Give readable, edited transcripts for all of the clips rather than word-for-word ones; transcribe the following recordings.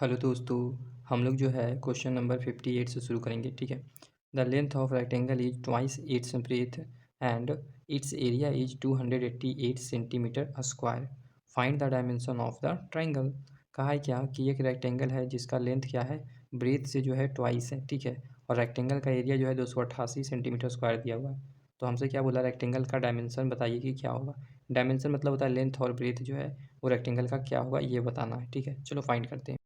Hello दोस्तों, हम लोग जो है क्वेश्चन नंबर 58 से शुरू करेंगे। ठीक है। The length of rectangle is twice its breath and its area is 288 centimetre square. Find the dimension of the triangle. कहा है क्या कि एक रेक्टेंगल है जिसका लेंथ क्या है, ब्रेथ से जो है ट्वाइस है। ठीक है। और रेक्टेंगल का एरिया जो है 288 सेंटीमीटर स्क्वायर दिया हुआ है। तो हमसे क्या बोला, रेक्टेंगल का डायमेंशन बताइए कि क्या होगा। डायमेंशन मतलब होता है लेंथ और ब्रेथ जो है वो रेक्टेंगल का क्या होगा ये बताना है। ठीक है, चलो फाइंड करते हैं।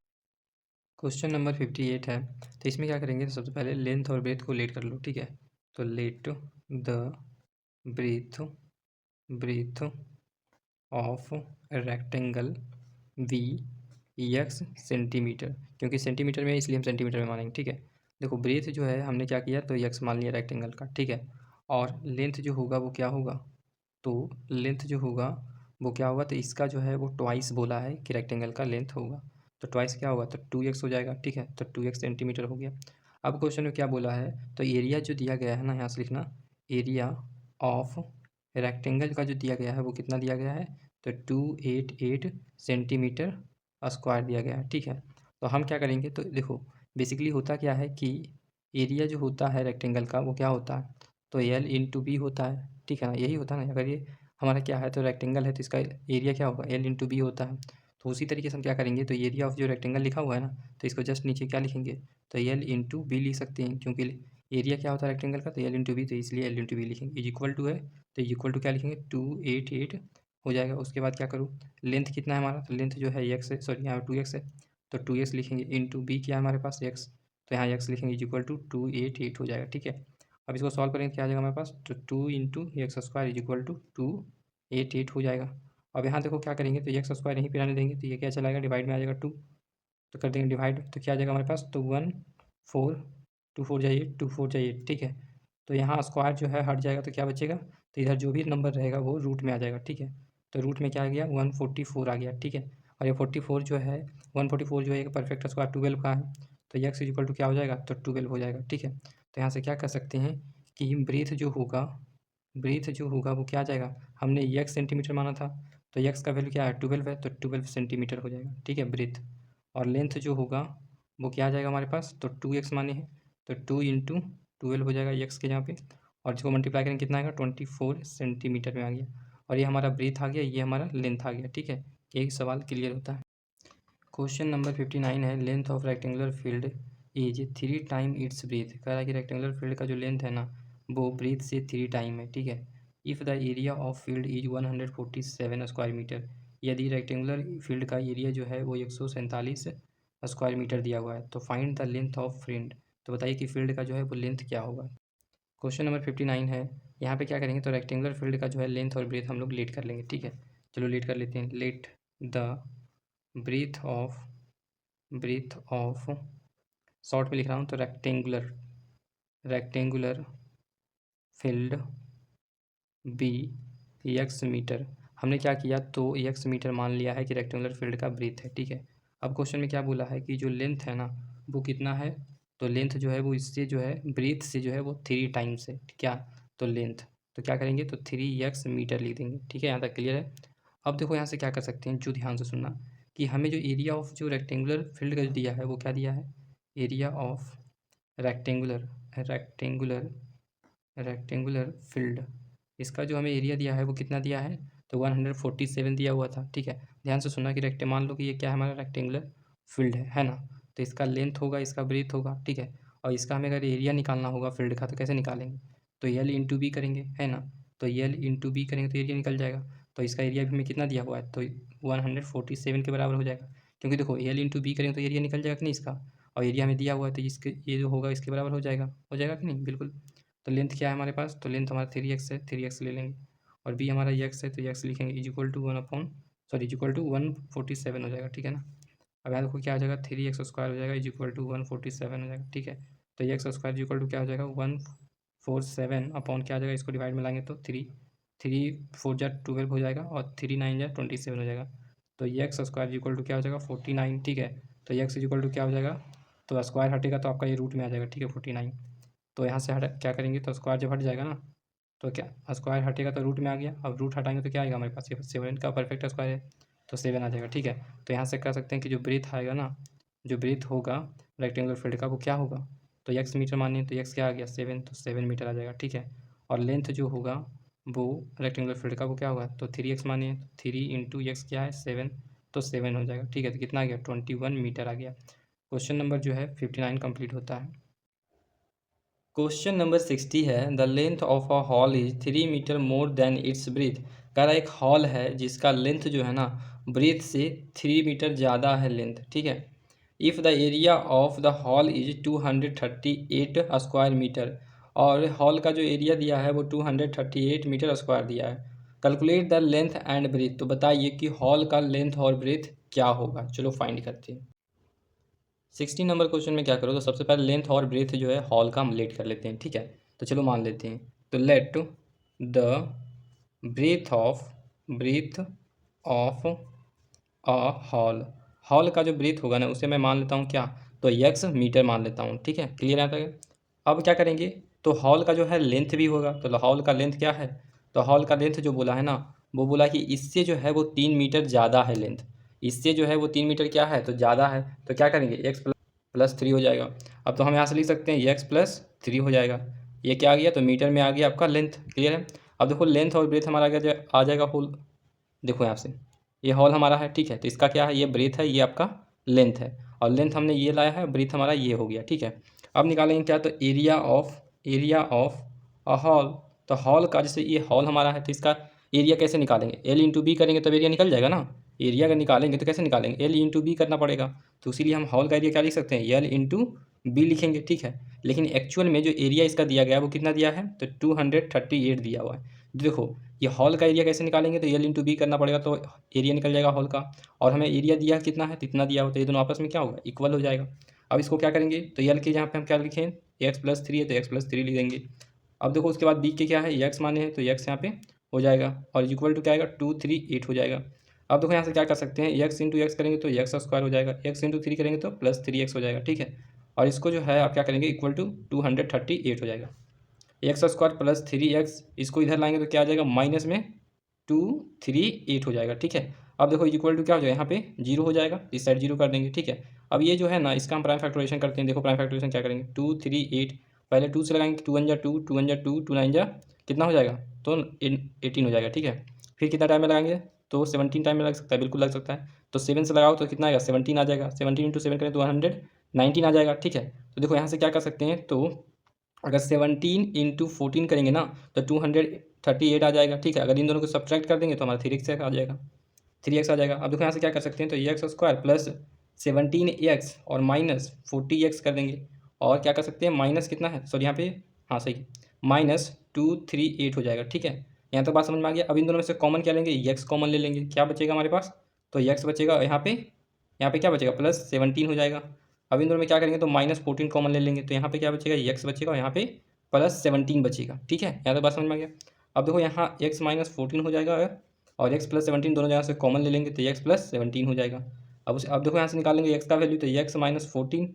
क्वेश्चन नंबर 58 है। तो इसमें क्या करेंगे, तो सबसे पहले लेंथ और ब्रेथ को लेट कर लो। ठीक है। तो let the breadth breadth of rectangle be x centimetre, क्योंकि सेंटीमीटर में है इसलिए हम सेंटीमीटर में मानेंगे। ठीक है। देखो ब्रेथ जो है हमने क्या किया, तो एक्स मान लिया रेक्टेंगल का। ठीक है। और लेंथ जो होगा वो क्या होगा, तो लेंथ जो होगा वो क्या होगा, तो इसका जो है वो ट्वाइस बोला है कि रेक्टेंगल का लेंथ होगा। तो ट्वाइस क्या होगा, तो 2x हो जाएगा। ठीक है। तो 2x सेंटीमीटर हो गया। अब क्वेश्चन में क्या बोला है, तो एरिया जो दिया गया है ना, यहाँ से लिखना एरिया ऑफ रेक्टेंगल का जो दिया गया है वो कितना दिया गया है, तो 288 सेंटीमीटर स्क्वायर दिया गया है। ठीक है। तो हम क्या करेंगे, तो देखो बेसिकली होता क्या है कि एरिया जो होता है रेक्टेंगल का वो क्या होता है, तो एल इंटू बी होता है। ठीक है ना, यही होता है ना। अगर ये हमारा क्या है, तो रेक्टेंगल है तो इसका एरिया क्या होगा, एल इंटू बी होता है। तो उसी तरीके से हम क्या करेंगे, तो एरिया ऑफ जो रेक्टेंगल लिखा हुआ है ना, तो इसको जस्ट नीचे क्या लिखेंगे, तो एल इंटू बी लिख सकते हैं, क्योंकि एरिया क्या होता है रेक्टेंगल का, तो एल इंटू बी, तो इसलिए एल इंटू बी लिखेंगे। इज इक्वल टू है, तो इक्वल टू क्या लिखेंगे, 288 हो जाएगा। उसके बाद क्या करूँ, लेंथ कितना है हमारा, तो लेंथ जो है एक्स है, सॉरी यहाँ 2x है, तो 2x लिखेंगे। इंटू बी क्या है हमारे पास, एक्स, तो यहाँ एक्स लिखेंगे। इज इक्वल टू 288 हो जाएगा। ठीक है। अब इसको सॉल्व करेंगे, क्या आ जाएगा हमारे पास, तो 2 into x square is equal to 288 हो जाएगा। अब यहाँ देखो क्या करेंगे, तो एक्स स्क्वायर यहीं पे आने देंगे, तो ये क्या चलाएगा, डिवाइड में आ जाएगा 2, तो कर देंगे डिवाइड, तो क्या आ जाएगा हमारे पास, तो 1 4 2 4 जाइए, 2 4 जाइए। ठीक है। तो यहाँ स्क्वायर जो है हट जाएगा, तो क्या बचेगा, तो इधर जो भी नंबर रहेगा वो रूट में आ जाएगा। ठीक है। तो रूट में क्या आ गया, 144 आ गया। ठीक है। और ये 44 जो है, 144 जो है एक परफेक्ट स्क्वायर 12 का है, तो एक्स इज इक्वल टू क्या हो जाएगा, तो 12 हो जाएगा। ठीक है। तो यहाँ से क्या कर सकते हैं कि ब्रीथ जो होगा वो क्या आ जाएगा, हमने एक्स सेंटीमीटर माना था, तो एक्स का वैल्यू क्या है, 12 है, तो 12 सेंटीमीटर हो जाएगा। ठीक है, ब्रीथ। और लेंथ जो होगा वो क्या आ जाएगा हमारे पास, तो 2x माने हैं, तो 2 इंटू 12 हो जाएगा एक्स के यहाँ पे, और इसको मल्टीप्लाई करेंगे कितना आएगा, 24 सेंटीमीटर में आ गया। और ये हमारा ब्रीथ आ गया, ये हमारा लेंथ आ गया। ठीक है। यही सवाल क्लियर होता है। क्वेश्चन नंबर 59 है। Length of rectangular field is 3 time its breadth. कह रहा है कि रेक्टेंगुलर फील्ड का जो लेंथ है ना वो ब्रीथ से 3 टाइम है। ठीक है। If the area of field is 147 square metre, यदि रेक्टेंगुलर फील्ड का एरिया जो है वो 147 स्क्वायर मीटर दिया हुआ है, तो find the length of field. तो बताइए कि फील्ड का जो है वो लेंथ क्या होगा। क्वेश्चन नंबर 59 है। यहाँ पे क्या करेंगे, तो रेक्टेंगुलर फील्ड का जो है लेंथ और ब्रीथ हम लोग लेट कर लेंगे। ठीक है। चलो लेट कर लेते हैं। Let the breadth of short में लिख रहा हूँ, तो rectangular field be x metre. हमने क्या किया, तो एक्स मीटर मान लिया है कि रेक्टेंगुलर फील्ड का ब्रीथ है। ठीक है। अब क्वेश्चन में क्या बोला है कि जो लेंथ है ना वो कितना है, तो लेंथ जो है वो इससे जो है ब्रीथ से जो है वो 3 टाइम्स है। क्या, तो लेंथ, तो क्या करेंगे, तो 3x मीटर लिख देंगे। ठीक है, यहाँ तक क्लियर है। अब देखो यहाँ से क्या कर सकते हैं, जो ध्यान से सुनना, कि हमें जो एरिया ऑफ जो रेक्टेंगुलर फील्ड का जो दिया है वो क्या दिया है, area of rectangular rectangular rectangular field, इसका जो हमें एरिया दिया है वो कितना दिया है, तो 147 दिया हुआ था। ठीक है। ध्यान से सुनना कि मान लो कि ये क्या है, हमारा रेक्टेंगुलर फील्ड है ना, तो इसका लेंथ होगा, इसका ब्रीथ होगा। ठीक है। और इसका हमें अगर एरिया निकालना होगा फील्ड का, तो कैसे निकालेंगे, तो एल इंटू बी करेंगे, है ना, तो एल इंटू बी करेंगे तो एरिया निकल जाएगा। तो इसका एरिया भी हमें कितना दिया हुआ है, तो 147 के बराबर हो जाएगा, क्योंकि देखो एल इंटू बी करेंगे तो एरिया निकल जाएगा कि नहीं इसका, और एरिया हमें दिया हुआ है तो इसके ये जो होगा इसके बराबर हो जाएगा कि नहीं, बिल्कुल। तो लेंथ क्या है हमारे पास, तो लेंथ हमारा 3x है, 3x ले लेंगे, और बी हमारा x है, तो x लिखेंगे। इज इक्वल टू 147 हो जाएगा। ठीक है ना। अब यहाँ देखो क्या हो जाएगा, 3x स्क्वायर हो जाएगा इज इक्वल टू 147 हो जाएगा। ठीक है। तो x square is equal to क्या हो जाएगा, 147 अपॉन क्या हो जाएगा, इसको डिवाइड में लाएंगे तो 3 4 जा 12 हो जाएगा, और 3 9 जा 27 हो जाएगा। तो x square is equal to क्या हो जाएगा, 49। ठीक है। तो एक्स इज इक्वल टू क्या हो जाएगा, तो स्क्वायर हटेगा तो आपका ये रूट में आ जाएगा। ठीक है, 49। तो यहाँ से हट क्या करेंगे, तो स्क्वायर जब हट जाएगा ना, तो क्या स्क्वायर हटेगा तो रूट में आ गया। अब रूट हटाएंगे तो क्या आएगा हमारे पास, ये 7 का परफेक्ट स्क्वायर है, तो 7 आ जाएगा। ठीक है। तो यहाँ से कह सकते हैं कि जो ब्रीथ आएगा ना जो ब्रीथ होगा रेक्टेंगुलर फील्ड का वो क्या होगा, तो एक्स मीटर मानिए, तो एक्स क्या आ गया 7, तो 7 मीटर आ जाएगा, ठीक है। और लेंथ जो होगा वो रेक्टेंगुलर फील्ड का वो क्या होगा, तो 3x मानिए, 3 इंटू एक्स क्या है 7, तो 7 हो जाएगा, ठीक है। तो कितना आ गया 21 मीटर आ गया। क्वेश्चन नंबर जो है 59 कंप्लीट होता है। क्वेश्चन नंबर 60 है, the length of a hall is 3 metre more than its breadth. कह रहा है एक हॉल है जिसका लेंथ जो है ना ब्रीथ से 3 मीटर ज़्यादा है लेंथ, ठीक है। If the area of the hall is 238 square metre, और हॉल का जो एरिया दिया है वो 238 मीटर स्क्वायर दिया है। Calculate the length and breadth, तो बताइए कि हॉल का लेंथ और ब्रीथ क्या होगा। चलो फाइंड करते हैं। 60 नंबर क्वेश्चन में क्या करो, तो सबसे पहले लेंथ और ब्रेथ जो है हॉल का हम लेट कर लेते हैं, ठीक है। तो चलो मान लेते हैं, तो let the breadth of a hall, hall का जो ब्रीथ होगा ना उसे मैं मान लेता हूँ क्या, तो एक्स मीटर मान लेता हूँ, ठीक है। क्लियर आता है। अब क्या करेंगे, तो हॉल का जो है लेंथ भी होगा, तो हॉल का लेंथ क्या है, तो हॉल का लेंथ जो बोला है ना वो बोला कि इससे जो है वो 3 मीटर ज़्यादा है लेंथ, इससे जो है वो 3 मीटर क्या है तो ज़्यादा है। तो क्या करेंगे एक्स प्लस 3 हो जाएगा। अब तो हम यहाँ से लिख सकते हैं एक्स प्लस 3 हो जाएगा। ये क्या आ गया, तो मीटर में आ गया आपका लेंथ। क्लियर है। अब देखो लेंथ और ब्रेथ हमारा आ जाएगा होल। देखो यहाँ से ये हॉल हमारा है, ठीक है। तो इसका क्या है, ये ब्रेथ है, ये आपका लेंथ है, और लेंथ हमने ये लाया है, ब्रेथ हमारा ये हो गया, ठीक है। अब निकालेंगे क्या, तो एरिया ऑफ अ हॉल। तो हॉल का जैसे ये हॉल हमारा है तो इसका एरिया कैसे निकालेंगे, एल इंटू बी करेंगे तब एरिया निकल जाएगा ना। एरिया अगर निकालेंगे तो कैसे निकालेंगे, एल इंटू बी करना पड़ेगा। तो इसीलिए हम हॉल का एरिया क्या लिख सकते हैं, एल इंटू बी लिखेंगे, ठीक है। लेकिन एक्चुअल में जो एरिया इसका दिया गया है वो कितना दिया है, तो 238 दिया हुआ है। देखो ये हॉल का एरिया कैसे निकालेंगे, तो एल इंटू बी करना पड़ेगा, तो एरिया निकल जाएगा हॉल का। और हमें एरिया दिया कितना है, तो इतना दिया हो, तो ये दोनों आपस में क्या होगा, इक्वल हो जाएगा। अब इसको क्या करेंगे, तो एल के यहाँ पे हम क्या लिखें, एक्स प्लस 3 है तो एक्स प्लस 3 लिख देंगे। अब देखो उसके बाद बी के क्या है, एक्स माने हैं तो एक्स यहाँ पे हो जाएगा, और इक्वल टू क्या आएगा 238 हो जाएगा। अब देखो यहाँ से क्या कर सकते हैं, एक्स इंटू एक्स करेंगे तो एक्स स्क्वायर हो जाएगा, एक्स इंटू 3 करेंगे तो प्लस 3x हो जाएगा, ठीक है। और इसको जो है आप क्या करेंगे, इक्वल टू 238 हो जाएगा। एक्स स्क्वायर प्लस 3x, इसको इधर लाएंगे तो क्या आ जाएगा, माइनस में 238 हो जाएगा, ठीक है। अब देखो इक्वल टू क्या हो जाएगा, यहाँ पे जीरो हो जाएगा, इस साइड जीरो कर देंगे, ठीक है। अब ये जो है ना इसका हम प्राइम फैक्टराइजेशन करते हैं। देखो प्राइम फैक्टराइजेशन क्या करेंगे, 238 पहले 2 से लगाएंगे, 2 1 जा 2, 2 1 जा 2, 2 9 जा कितना हो जाएगा, तो 18 हो जाएगा, ठीक है। फिर कितना टाइम में लगाएंगे, तो 17 टाइम में लग सकता है, बिल्कुल लग सकता है। तो 7 से लगाओ तो कितना आएगा, 17 आ जाएगा, 17 इंटू 7 करें तो 119 आ जाएगा, ठीक है। तो देखो यहाँ से क्या कर सकते हैं, तो अगर 17 इंटू 14 करेंगे ना तो 238 आ जाएगा, ठीक है। अगर इन दोनों को सब्ट्रैक्ट कर देंगे तो हमारा 3x आ जाएगा, 3x आ जाएगा। अब देखो यहाँ से क्या कर सकते हैं, तो एक्स स्क्वायर प्लस 17x और माइनस 40x कर देंगे। और क्या कर सकते हैं, माइनस कितना है, सॉरी यहाँ पे, हाँ सही, -238 हो जाएगा, ठीक है। यहाँ तक बात समझ में आ गया। अब इन दोनों में से कॉमन क्या लेंगे, एक्स कॉमन ले लेंगे, क्या बचेगा हमारे पास, तो एक्स बचेगा, यहाँ पे क्या बचेगा, +17 हो जाएगा। अब इन दोनों में क्या करेंगे, तो -14 कॉमन ले लेंगे, तो यहाँ पे क्या बचेगा, एक्स बचेगा, और यहाँ पे +17 बचेगा, ठीक है। यहाँ तक बात समझ में आ गया। अब देखो यहाँ x -14 हो जाएगा, और x प्लस 17 दोनों जगह से कॉमन ले लेंगे तो x प्लस 17 हो जाएगा। अब देखो यहाँ से निकालेंगे x का वैल्यू, तो x -14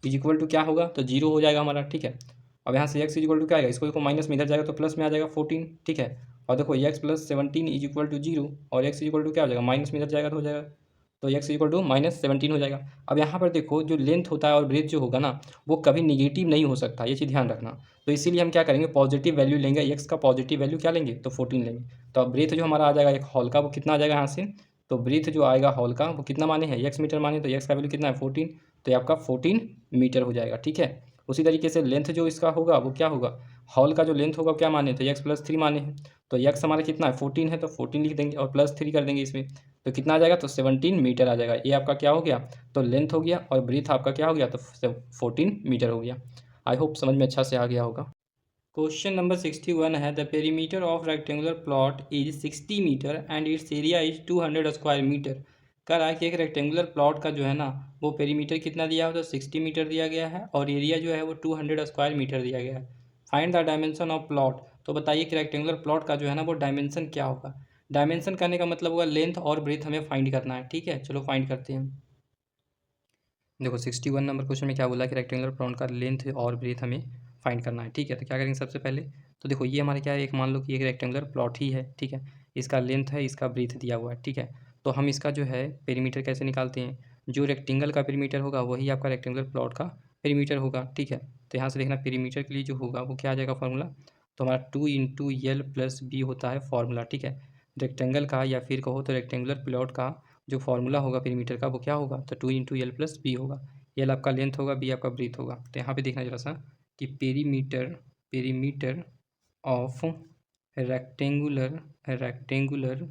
इज इक्वल टू क्या होगा, तो जीरो हो जाएगा हमारा, ठीक है। अब यहाँ से x इज इक्वल टू क्या आएगा, इसको देखो माइनस में इधर जाएगा तो प्लस में आ जाएगा 14, ठीक है। और देखो x plus 17 is equal to zero, और x इज इक्वल टू क्या हो जाएगा, माइनस में इधर जाएगा तो हो जाएगा, तो x इक्वल टू -17 हो जाएगा। अब यहाँ पर देखो जो लेंथ होता है और ब्रेथ जो होगा ना वो कभी निगेटिव नहीं हो सकता, ये चीज़ ध्यान रखना। तो इसीलिए हम क्या करेंगे, पॉजिटिव वैल्यू लेंगे, एक्स का पॉजिटिव वैल्यू क्या लेंगे, तो 14 लेंगे। तो अब ब्रेथ जो हमारा आ जाएगा एक हॉल का, वो कितना आ जाएगा यहाँ से, तो ब्रेथ जो आएगा हॉल का वो कितना माने हैं, एक्स मीटर माने, तो एक्स का वैल्यू कितना है 14, तो ये आपका 14 मीटर हो जाएगा, ठीक है। उसी तरीके से लेंथ जो इसका होगा वो क्या होगा, हॉल का जो लेंथ होगा क्या माने, तो एक्स प्लस 3 माने हैं, तो एक्स हमारा कितना है 14 है, तो 14 लिख देंगे और +3 कर देंगे इसमें, तो कितना आ जाएगा, तो 17 मीटर आ जाएगा। ये आपका क्या हो गया, तो लेंथ हो गया, और ब्रीथ आपका क्या हो गया, तो 14 मीटर हो गया। आई होप समझ में अच्छा से आ गया होगा। क्वेश्चन नंबर 61 है, the perimeter of rectangular plot is 60 metre and its area is 200 square metre. कह रहा है कि एक रेक्टेंगुलर प्लॉट का जो है ना वो पेरीमीटर कितना दिया हो, तो 60 मीटर दिया गया है, और एरिया जो है वो 200 स्क्वायर मीटर दिया गया है। Find the dimension of plot, तो बताइए कि रेक्टेंगुलर प्लॉट का जो है ना वो डायमेंशन क्या होगा। डायमेंशन करने का मतलब होगा लेंथ और ब्रेथ हमें फाइंड करना है, ठीक है। चलो फाइंड करते हैं। देखो 61 नंबर क्वेश्चन में क्या बोला कि रेक्टेंगुलर प्लॉट का लेंथ और ब्रेथ हमें फाइंड करना है, ठीक है। तो क्या करेंगे सबसे पहले, तो देखो ये हमारे क्या है, एक मान लो कि एक रेक्टेंगुलर प्लॉट ही है, ठीक है। इसका लेंथ है, इसका ब्रेथ दिया हुआ है, ठीक है। तो हम इसका जो है पेरीमीटर कैसे निकालते हैं, जो रेक्टेंगल का पेरीमीटर होगा वही आपका रेक्टेंगुलर प्लॉट का पेरीमीटर होगा, ठीक है। तो यहाँ से देखना पेरीमीटर के लिए जो होगा वो क्या आ जाएगा फॉर्मूला, तो हमारा 2 × L + B होता है फॉर्मूला, ठीक है। रेक्टेंगल का या फिर कहो तो रेक्टेंगुलर प्लॉट का जो फॉर्मूला होगा पेरीमीटर का वो क्या होगा, तो 2 × L + B होगा। एल आपका लेंथ होगा, बी आपका ब्रीथ होगा। तो यहाँ पे देखना जरा सा कि पेरीमीटर ऑफ रेक्टेंगुलर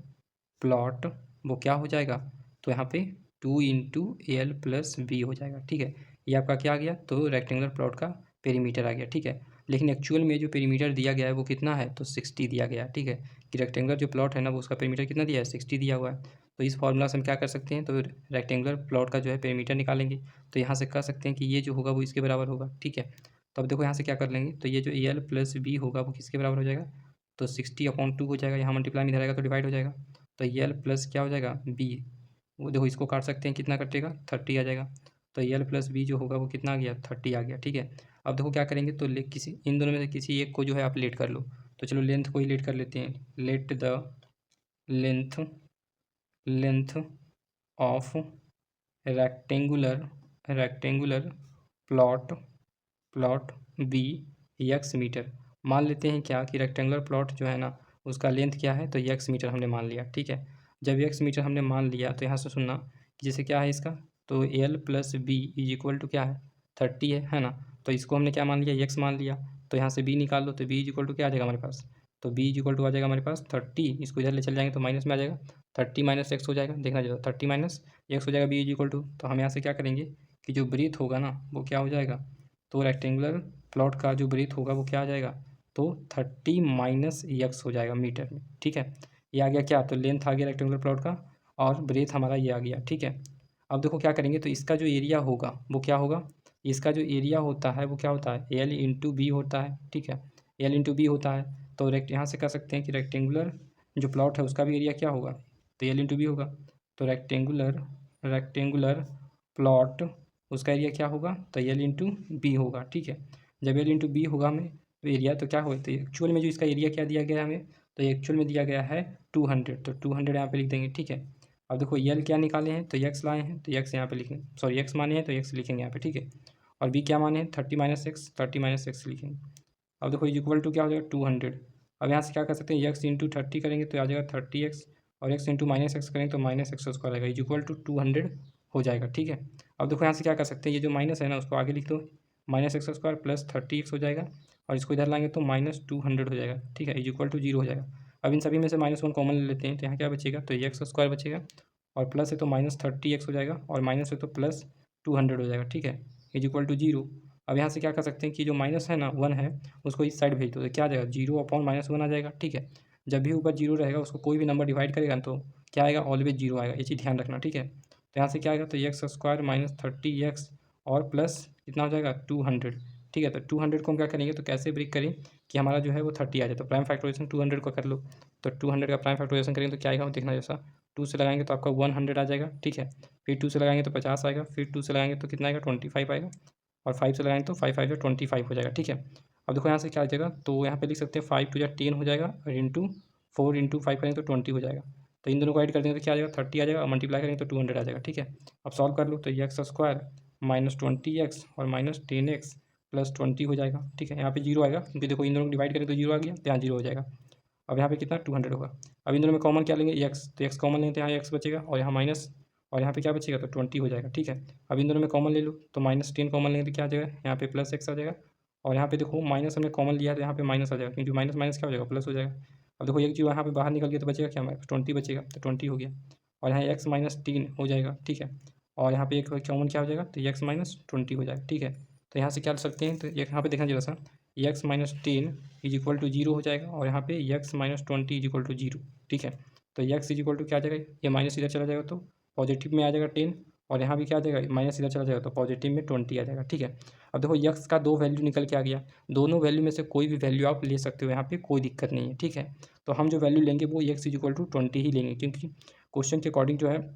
प्लॉट वो क्या हो जाएगा, तो यहाँ पे 2 × L + B हो जाएगा, ठीक है। ये आपका क्या आ गया, तो रेक्टेंगुलर प्लॉट का पेरीमीटर आ गया, ठीक है। लेकिन एक्चुअल में जो पेरीमीटर दिया गया है वो कितना है, तो 60 दिया गया है, ठीक है। कि रेक्टेंगुलर जो प्लॉट है ना वो उसका पेरीमीटर कितना दिया है, 60 दिया हुआ है। तो इस फॉर्मूला से हम क्या कर सकते हैं, तो रेक्टेंगुलर प्लॉट का जो है पेरीमीटर निकालेंगे। तो यहाँ से कह सकते हैं कि ये जो होगा वो इसके बराबर होगा, ठीक है। तो अब देखो यहाँ से क्या कर लेंगे, तो ये जो L + B होगा वो किसके बराबर हो जाएगा, तो 60/2 हो जाएगा। यहाँ मल्टीप्लाई में इधर आएगा तो डिवाइड हो जाएगा। तो L+ क्या हो जाएगा, B। वो देखो इसको काट सकते हैं, कितना कटेगा, 30 आ जाएगा। तो L + B जो होगा वो कितना आ गया, 30 आ गया, ठीक है। अब देखो क्या करेंगे, तो किसी इन दोनों में से किसी एक को जो है आप लेट कर लो। तो चलो लेंथ को ही लेट कर लेते हैं। Let the length of rectangular plot be x metre. मान लेते हैं क्या कि रेक्टेंगुलर प्लॉट जो है ना उसका लेंथ क्या है, तो x मीटर हमने मान लिया, ठीक है। जब x मीटर हमने मान लिया तो यहाँ से सुनना कि जैसे क्या है इसका, तो L + B = क्या है, 30 है ना। तो इसको हमने क्या मान लिया, x मान लिया। तो यहाँ से b निकाल लो, तो b = क्या आ जाएगा हमारे पास, तो b = आ जाएगा हमारे पास 30। इसको इधर ले चल जाएंगे तो माइनस में आ जाएगा, 30 - x हो जाएगा। देखना जरा, 30 - x हो जाएगा, b = तो हम यहाँ से क्या करेंगे कि जो ब्रीथ होगा ना वो क्या हो जाएगा, तो रेक्टेंगुलर प्लॉट का जो ब्रीथ होगा वो क्या आ जाएगा, तो 30 - x हो जाएगा मीटर में, ठीक है। ये आ गया क्या, तो लेंथ आ गया रेक्टेंगुलर प्लॉट का और ब्रीथ हमारा ये आ गया, ठीक है। अब देखो क्या करेंगे, तो इसका जो एरिया होगा वो क्या होगा, इसका जो एरिया होता है वो क्या होता है, L × B होता है, ठीक है। L × B होता है। तो यहाँ से कह सकते हैं कि रेक्टेंगुलर जो प्लॉट है उसका भी एरिया क्या होगा, तो L × B होगा। तो रेक्टेंगुलर प्लॉट उसका एरिया क्या होगा, तो L × B होगा, ठीक है। जब L × B होगा हमें तो एरिया तो क्या होगा, तो एक्चुअल में जो इसका एरिया क्या दिया गया है हमें, तो एक्चुअल में दिया गया है 200। तो 200 यहाँ पे लिख देंगे, ठीक है। अब देखो L क्या निकाले हैं, तो x लाए हैं तो x यहाँ पे लिखेंगे, सॉरी x माने हैं तो x लिखेंगे यहाँ पे, ठीक है। और b क्या माने हैं, 30 - x लिखेंगे। अब देखो = क्या हो जाएगा, 200। अब यहाँ से क्या कर सकते हैं, x × 30 करेंगे तो आ जाएगा 30x, और x × -x करेंगे तो -x² आएगा, = 200 हो जाएगा, ठीक है। अब देखो यहाँ से क्या कर सकते हैं, ये जो माइनस है ना उसको आगे लिख दो, -x² + 30x हो जाएगा, और इसको इधर लाएंगे तो -200 हो जाएगा, ठीक है, = 0 हो जाएगा। अब इन सभी में से -1 कॉमन ले लेते हैं, तो यहाँ क्या बचेगा, तो x² बचेगा, और प्लस है तो -30x हो जाएगा, और माइनस है तो +200 हो जाएगा, ठीक है, = 0। अब यहाँ से क्या कर सकते हैं कि जो माइनस है ना 1 है उसको इस साइड भेज दो, तो क्या आ जाएगा, 0/-1 आ जाएगा, ठीक है। जब भी ऊपर 0 रहेगा उसको कोई भी नंबर डिवाइड करेगा तो क्या आएगा, ऑलवेज 0 आएगा, ये चीज़ ध्यान रखना, ठीक है। तो यहाँ से क्या आएगा, तो x² - 30x और प्लस कितना हो जाएगा, 200, ठीक है। तो 200 को हम क्या करेंगे, तो कैसे ब्रेक करें कि हमारा जो है वो 30 आ जाए, तो प्राइम फैक्टराइजेशन 200 को कर लो। तो 200 का प्राइम फैक्टराइजेशन करेंगे तो क्या आएगा, देखना जैसा, 2 से लगाएंगे तो आपका 100 आ जाएगा, ठीक है। फिर 2 से लगाएंगे तो 50 आएगा, फिर 2 से लगाएंगे तो कितना आएगा, 25 आएगा, और 5 से लगाएंगे तो 5 5 25 हो जाएगा, ठीक है। अब देखो यहाँ से क्या आ जाएगा, तो यहाँ पे लिख सकते हैं 5 × 2 = 10 हो जाएगा, और इंटू 4 × 5 करेंगे तो 20 हो जाएगा। तो इन दोनों को ऐड कर देंगे तो क्या आ जाएगा, 30 आ जाएगा, और मल्टीप्लाई करेंगे तो 200 आ जाएगा, ठीक है। अब सॉल्व कर लो, तो x² - 20x और -10x + 20 हो जाएगा, ठीक है। यहाँ पे 0 आएगा क्योंकि देखो इन दोनों को डिवाइड करें तो 0 आ गया, तो यहाँ 0 हो जाएगा। अब यहाँ पे कितना, 200 होगा। अब इन दोनों में कॉमन क्या लेंगे, x, तो x कॉमन लेंगे तो यहाँ x बचेगा, और यहाँ माइनस, और यहाँ पे क्या बचेगा, तो 20 हो जाएगा, ठीक है। अब इन दोनों में कॉमन ले लो, तो -10 कॉमन लेंगे तो क्या आ जाएगा, यहाँ पे +x आ जाएगा, और यहाँ पे देखो माइनस हमने कॉमन लिया है तो यहाँ पे माइनस आ जाएगा, क्योंकि माइनस माइनस क्या हो जाएगा, प्लस हो जाएगा। अब देखो एक जीरो यहाँ पे बाहर निकल गया तो बचेगा क्या, हमारे 20 बचेगा, तो 20 हो गया, और यहाँ x - 10 हो जाएगा, ठीक है। और यहाँ पे एक कॉमन क्या हो जाएगा, तो x - 20 हो जाएगा, ठीक है। तो यहाँ से क्या कर सकते हैं, तो यहाँ पे देखना जरा सा, x - 10 = 0 हो जाएगा, और यहाँ पे x - 20 = 0, ठीक है। तो x = क्या आ जाएगा, ये माइनस इधर चला जाएगा तो पॉजिटिव में आ जाएगा 10, और यहाँ भी क्या आ जाएगा, माइनस इधर चला जाएगा तो पॉजिटिव में 20 आ जाएगा, ठीक है। अब देखो x का 2 वैल्यू निकल के आ गया, दोनों वैल्यू में से कोई भी वैल्यू आप ले सकते हो, यहाँ पे कोई दिक्कत नहीं है, ठीक है। तो हम जो वैल्यू लेंगे वो x = 20 ही लेंगे, क्योंकि क्वेश्चन के अकॉर्डिंग जो है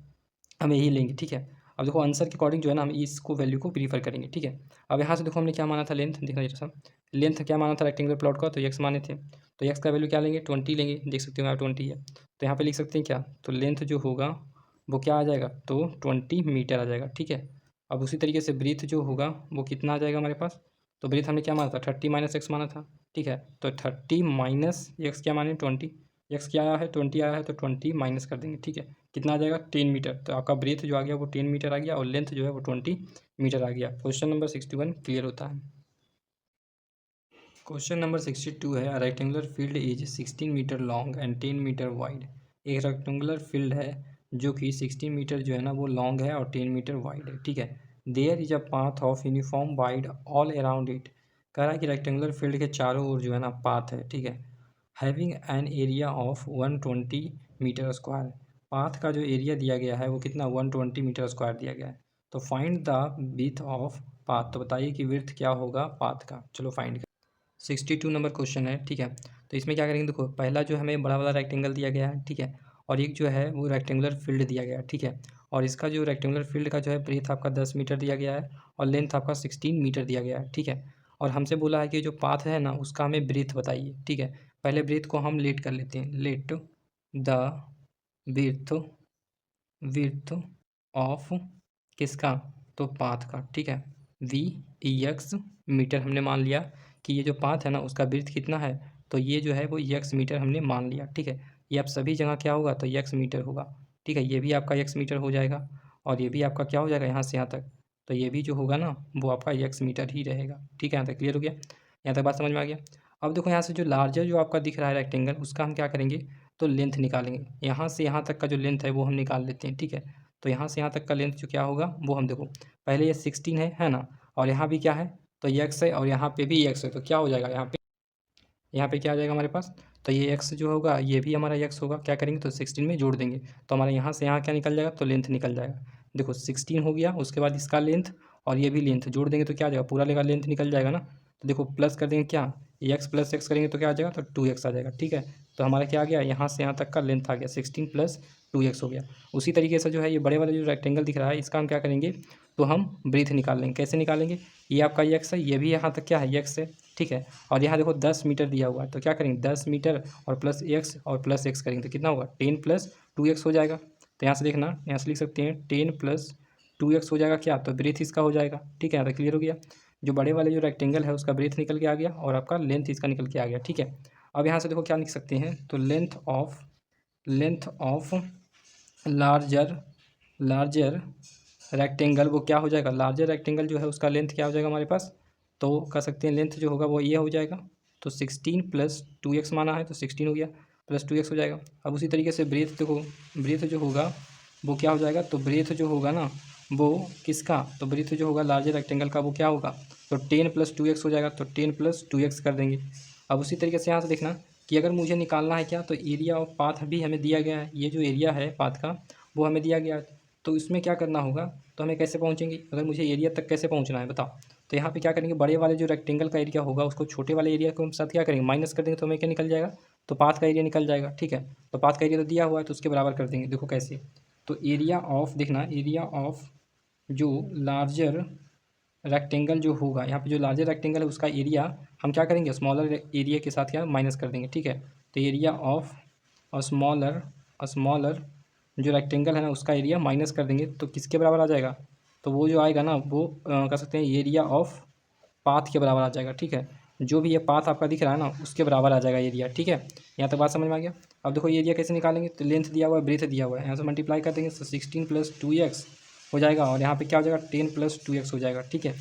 हम यही लेंगे, ठीक है। अब देखो आंसर के अकॉर्डिंग जो है ना हम इसको वैल्यू को प्रीफर करेंगे, ठीक है। अब यहाँ से देखो हमने क्या माना था, लेंथ देखना जरा सा, लेंथ क्या माना था रेक्टेंगुलर प्लॉट का, तो x माने थे, तो x का वैल्यू क्या लेंगे, 20 लेंगे, देख सकते हो यहाँ 20 है। तो यहाँ पे लिख सकते हैं क्या, तो लेंथ जो होगा वो क्या आ जाएगा, तो 20 मीटर आ जाएगा, ठीक है। अब उसी तरीके से ब्रीथ जो होगा वो कितना आ जाएगा हमारे पास, तो ब्रीथ हमने क्या माना था, 30 माइनस एक्स माना था, ठीक है। तो 30 माइनस एक्स क्या माने, 20, एक्स क्या आया है 20 आया है, तो 20 माइनस कर देंगे, ठीक है। कितना आ जाएगा, 10 मीटर। तो आपका ब्रीथ जो आ गया वो 10 मीटर आ गया और लेंथ जो है वो 20 मीटर आ गया। क्वेश्चन नंबर 61 क्लियर होता है। क्वेश्चन नंबर 62 है, a rectangular field is 16 metre long and 10 metre wide. एक रेक्टेंगुलर फील्ड है जो कि 16 मीटर जो है ना वो लॉन्ग है और 10 मीटर वाइड है, ठीक है। There is a path of uniform wide all around it. कह रहा है कि रेक्टेंगुलर फील्ड के चारों ओर जो है ना पाथ है, ठीक है। Having an area of 120 metre square. Path का जो एरिया दिया गया है वो कितना, 120 मीटर स्क्वायर दिया गया है। तो find the width of path. तो बताइए कि विड्थ क्या होगा पाथ का। चलो फाइंड। 62 नंबर क्वेश्चन है, ठीक है। तो इसमें क्या करेंगे, देखो पहला जो हमें बड़ा वाला रेक्टेंगल दिया गया है, ठीक है। और एक जो है वो रेक्टेंगुलर फील्ड दिया गया है, ठीक है। और इसका जो रेक्टेंगुलर फील्ड का जो है ब्रीथ आपका 10 मीटर दिया गया है और लेंथ आपका 16 मीटर दिया गया है, ठीक है। और हमसे बोला है कि जो पाथ है ना उसका हमें ब्रीथ बताइए, ठीक है। पहले ब्रीथ को हम लेट कर लेते हैं, let the breadth width of किसका, तो पाथ का, ठीक है। वी एक्स मीटर हमने मान लिया कि ये जो पाथ है ना उसका ब्रीथ कितना है, तो ये जो है वो एक्स मीटर हमने मान लिया, ठीक है। ये आप सभी जगह क्या होगा, तो एक्स मीटर होगा, ठीक है। ये भी आपका एक्स मीटर हो जाएगा और ये भी आपका क्या हो जाएगा यहाँ से यहाँ तक, तो ये भी जो होगा ना वो आपका एक्स मीटर ही रहेगा, ठीक है। यहाँ तक क्लियर हो गया, यहाँ तक बात समझ में आ गया। अब देखो यहाँ से जो लार्जर जो आपका दिख रहा है रेक्टेंगल, उसका हम क्या करेंगे, तो लेंथ निकालेंगे। यहाँ से यहाँ तक का जो लेंथ है वो हम निकाल लेते हैं, ठीक है। तो यहाँ से यहाँ तक का लेंथ जो क्या होगा वो हम देखो, पहले ये 16 है ना, और यहाँ भी क्या है, तो एक्स है और यहाँ पे भी एक्स है, तो क्या हो जाएगा यहाँ पे क्या आ जाएगा हमारे पास, तो ये एक्स जो होगा ये भी हमारा एक्स होगा, क्या करेंगे तो 16 में जोड़ देंगे, तो हमारे यहाँ से यहाँ क्या निकल जाएगा, तो लेंथ निकल जाएगा। देखो 16 हो गया, उसके बाद इसका लेंथ और ये भी लेंथ जोड़ देंगे तो क्या आ जाएगा, पूरा लेगा लेंथ निकल जाएगा ना। तो देखो प्लस कर देंगे क्या, एक्स प्लस एक्स करेंगे तो क्या आ जाएगा, तो 2x आ जाएगा, ठीक है। तो हमारा क्या आ गया, यहाँ से यहाँ तक का लेंथ आ गया 16 प्लस 2x हो गया। उसी तरीके से जो है ये बड़े वाले जो रेक्टेंगल दिख रहा है इसका हम क्या करेंगे, तो हम ब्रीथ निकाल लेंगे। कैसे निकालेंगे, ये आपका एक्स है, ये भी यहाँ तक क्या है एक्स है, ठीक है। और यहाँ देखो 10 मीटर दिया हुआ है, तो क्या करेंगे 10 मीटर और प्लस एक्स और प्लस एक्स करेंगे तो कितना होगा, 10 प्लस 2x हो जाएगा। तो यहाँ से देखना, यहाँ से लिख सकते हैं 10 प्लस 2x हो जाएगा क्या, तो ब्रीथ इसका हो जाएगा, ठीक है। यहाँ तक क्लियर हो गया। जो बड़े वाले जो रेक्टेंगल है उसका ब्रीथ निकल के आ गया और आपका लेंथ इसका निकल के आ गया, ठीक है। अब यहाँ से देखो क्या लिख सकते हैं, तो length of larger larger rectangle वो क्या हो जाएगा, लार्जर रेक्टेंगल जो है उसका लेंथ क्या हो जाएगा हमारे पास, तो कह सकते हैं लेंथ जो होगा वो ये हो जाएगा। तो 16 प्लस 2x माना है तो 16 हो गया, प्लस 2x हो जाएगा। अब उसी तरीके से ब्रीथ देखो, ब्रीथ जो होगा वो क्या हो जाएगा, तो ब्रीथ जो होगा ना वो किसका, तो ब्रीथ जो होगा लार्जर रेक्टेंगल का वो क्या होगा, तो 10 प्लस 2x हो जाएगा, तो 10 प्लस 2x कर देंगे। अब उसी तरीके से यहाँ से देखना कि अगर मुझे निकालना है क्या, तो एरिया ऑफ पाथ भी हमें दिया गया है, ये जो एरिया है पाथ का वो हमें दिया गया है। तो इसमें क्या करना होगा, तो हमें कैसे पहुँचेंगे, अगर मुझे एरिया तक कैसे पहुँचना है बताओ। तो यहाँ पे क्या करेंगे, बड़े वाले जो रेक्टेंगल का एरिया होगा उसको छोटे वाले एरिया के साथ क्या करेंगे, माइनस कर देंगे, तो हमें क्या निकल जाएगा, तो पाथ का एरिया निकल जाएगा, ठीक है। तो पाथ का एरिया तो दिया हुआ है तो उसके बराबर कर देंगे। देखो कैसे, तो एरिया ऑफ देखना, एरिया ऑफ जो लार्जर रेक्टेंगल जो होगा, यहाँ पे जो लार्जर रेक्टेंगल है उसका एरिया हम क्या करेंगे, स्मॉलर एरिया के साथ क्या माइनस कर देंगे, ठीक है। तो एरिया ऑफ स्मॉलर जो रेक्टेंगल है ना उसका एरिया माइनस कर देंगे तो किसके बराबर आ जाएगा, तो वो जो आएगा ना वो कह सकते हैं एरिया ऑफ पाथ के बराबर आ जाएगा, ठीक है। जो भी ये पाथ आपका दिख रहा है ना उसके बराबर आ जाएगा एरिया, ठीक है। यहाँ तक बात समझ में आ गया। अब देखो ये एरिया कैसे निकालेंगे, तो लेंथ दिया हुआ है, ब्रेथ दिया हुआ है, यहाँ से मल्टीप्लाई कर देंगे तो 16 प्लस 2x हो जाएगा और यहाँ पे क्या हो जाएगा 10 प्लस 2x हो जाएगा, ठीक है।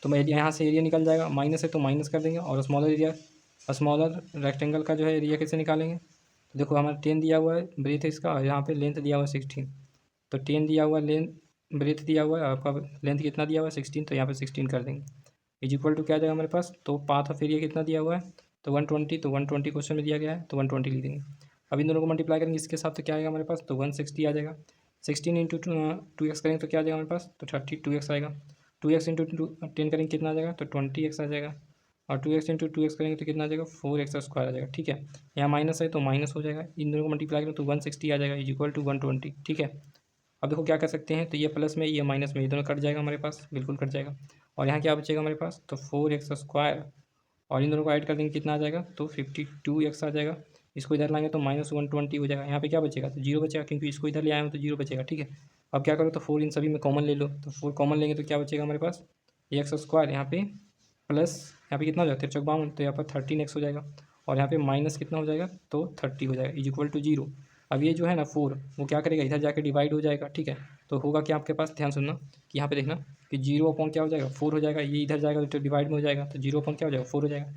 तो मैं यहाँ से एरिया निकल जाएगा, माइनस है तो माइनस कर देंगे और स्मॉलर रेक्टेंगल का जो है एरिया कैसे निकालेंगे, तो देखो हमारा 10 दिया हुआ है ब्रेथ इसका और यहाँ पे लेंथ दिया हुआ है 16। तो 10 दिया हुआ है लेंथ, ब्रेथ दिया हुआ है, आपका लेंथ कितना दिया हुआ है 16, तो यहाँ पे 16 कर देंगे। इज इक्वल टू क्या आ जाएगा हमारे पास, तो पाथ ऑफ एरिया कितना दिया हुआ है, तो 120, तो 120 क्वेश्चन में दिया गया है तो 120 लिख देंगे। अब इन दोनों को मल्टीप्लाई करेंगे इसके साथ तो क्या आएगा हमारे पास, तो 160 आ जाएगा। 16 इंटू 2x करेंगे तो क्या आ जाएगा हमारे पास, तो 32x आएगा। 2x इंटू 10 करेंगे कितना आ जाएगा, तो 20x आ जाएगा। और 2x इंटू 2x करेंगे तो कितना आ जाएगा, 4x स्क्वायर आ जाएगा, ठीक है। यहाँ माइनस है तो माइनस हो जाएगा, इन दोनों को मल्टीप्लाई करें तो 160 आ जाएगा इज इक्वल टू 120, ठीक है। अब देखो क्या कर सकते हैं, तो ये प्लस में ये माइनस में ये दोनों कट जाएगा हमारे पास, बिल्कुल कट जाएगा। और यहाँ क्या बचेगा हमारे पास, तो 4x स्क्वायर और इन दोनों को ऐड कर देंगे कितना आ जाएगा, तो 52x आ जाएगा इसको इधर लाएंगे तो -120 हो जाएगा। यहाँ पे क्या बचेगा, तो जीरो बचेगा, क्योंकि इसको इधर ले आए हो तो जीरो बचेगा, ठीक है। अब क्या करो, तो 4 इन सभी में कॉमन ले लो, तो 4 कॉमन लेंगे तो क्या बचेगा हमारे पास, एक्स स्क्वायर यहाँ पे प्लस यहाँ पे कितना हो जाएगा 53, तो यहाँ पर 13x हो जाएगा, और यहाँ पे माइनस कितना हो जाएगा, तो 30 हो जाएगा, इज इक्वल टू 0। अब ये जो है ना 4 वो क्या करेगा, इधर जाके डिवाइड हो जाएगा, ठीक है। तो होगा क्या आपके पास, ध्यान सुनना कि यहाँ पे देखना कि 0 अपॉन क्या हो जाएगा 4 हो जाएगा, ये इधर जाएगा तो डिवाइड में हो जाएगा, तो 0 अपॉन क्या हो जाएगा 4 हो जाएगा।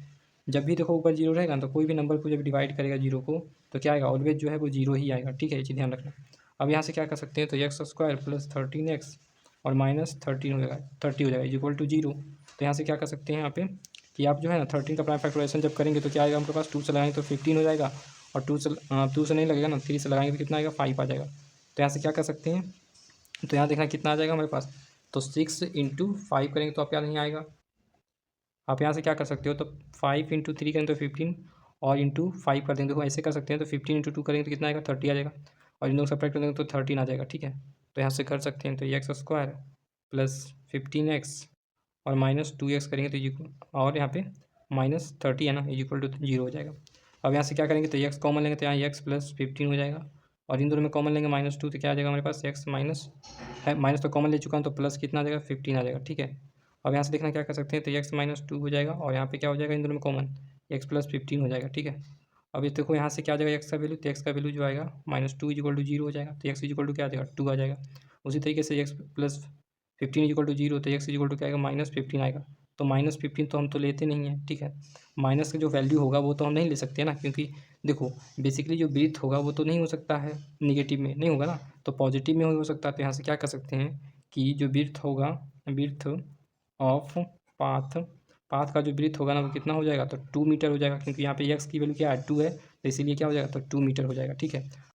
जब भी देखो ऊपर 0 रहेगा तो कोई भी नंबर को जब डिवाइड करेगा 0 को तो क्या आएगा, ऑलवेज जो है वो 0 ही आएगा, ठीक है, ये चीज़ ध्यान रखना। अब यहाँ से क्या कर सकते हैं, तो एक्स स्क्वायर प्लस 13x और माइनस 13 हो जाएगा, 30 हो जाएगा, इज इक्वल टू 0। तो यहाँ से क्या कर सकते हैं यहाँ पे कि आप जो है ना 13 का प्राइम फैक्टराइजेशन जब करेंगे तो क्या आएगा हमारे पास, 2 से लगाएंगे तो 15 हो जाएगा, और 2 से नहीं लगेगा ना, 3 से लगाएंगे तो कितना आएगा 5 आ जाएगा। तो यहाँ से क्या कर सकते हैं, तो यहाँ देखना कितना आ जाएगा हमारे पास, तो 6 इंटू 5 करेंगे तो आप क्या नहीं आएगा, आप यहाँ से क्या कर सकते हो, तो 5 इंटू 3 करेंगे तो 15 और इंटू 5 कर देंगे, देखो ऐसे कर सकते हैं, तो 15 इंटू 2 करेंगे तो कितना आएगा 30 आ जाएगा, और इन दोनों सब्ट्रैक्ट कर देंगे तो 13 आ जाएगा, ठीक है। तो यहाँ से कर सकते हैं, तो एक्स स्क्वायर प्लस 15x और माइनस 2x करेंगे तो और यहाँ पे -30 है ना, इज इक्वल टू 0 हो जाएगा। अब यहाँ से क्या करेंगे, तो एक्स कॉमन लेंगे तो यहाँ एक्स प्लस 15 हो जाएगा, और इन दोनों में कॉमन लेंगे -2 तो क्या आ जाएगा हमारे पास, एक्स माइनस है, माइनस तो कॉमन ले चुका हूँ तो प्लस कितना आ जाएगा 15 आ जाएगा, ठीक है। अब यहाँ से देखना क्या कर सकते हैं, तो x-2 हो जाएगा, और यहाँ पे क्या हो जाएगा इन दोनों में कॉमन, x प्लस 15 हो जाएगा, ठीक है। अब ये देखो यहाँ से क्या आ जाएगा x का वैल्यू, तो x का वैल्यू जो आएगा -2 इज इक्वल टू 0 हो जाएगा, तो x इज इक्वल टू क्या आ जाएगा 2 आ जाएगा। उसी तरीके से x plus 15 is equal to 0, तो x इज इक्वल टू क्या आएगा -15 आएगा। तो -15 तो हम तो लेते नहीं हैं, ठीक है। माइनस का जो वैल्यू होगा वो तो हम नहीं ले सकते ना, क्योंकि देखो बेसिकली जो ब्रीथ होगा वो तो नहीं हो सकता है निगेटिव में, नहीं होगा ना, तो पॉजिटिव में हो सकता है। तो यहाँ से क्या कर सकते हैं कि जो ब्रीथ होगा, ब्रीथ ऑफ पाथ, पाथ का जो ब्रीथ होगा ना वो कितना हो जाएगा, तो 2 मीटर हो जाएगा, क्योंकि यहाँ पे एक्स की वैल्यू क्या है 2 है, तो इसीलिए क्या हो जाएगा, तो 2 मीटर हो जाएगा, ठीक है।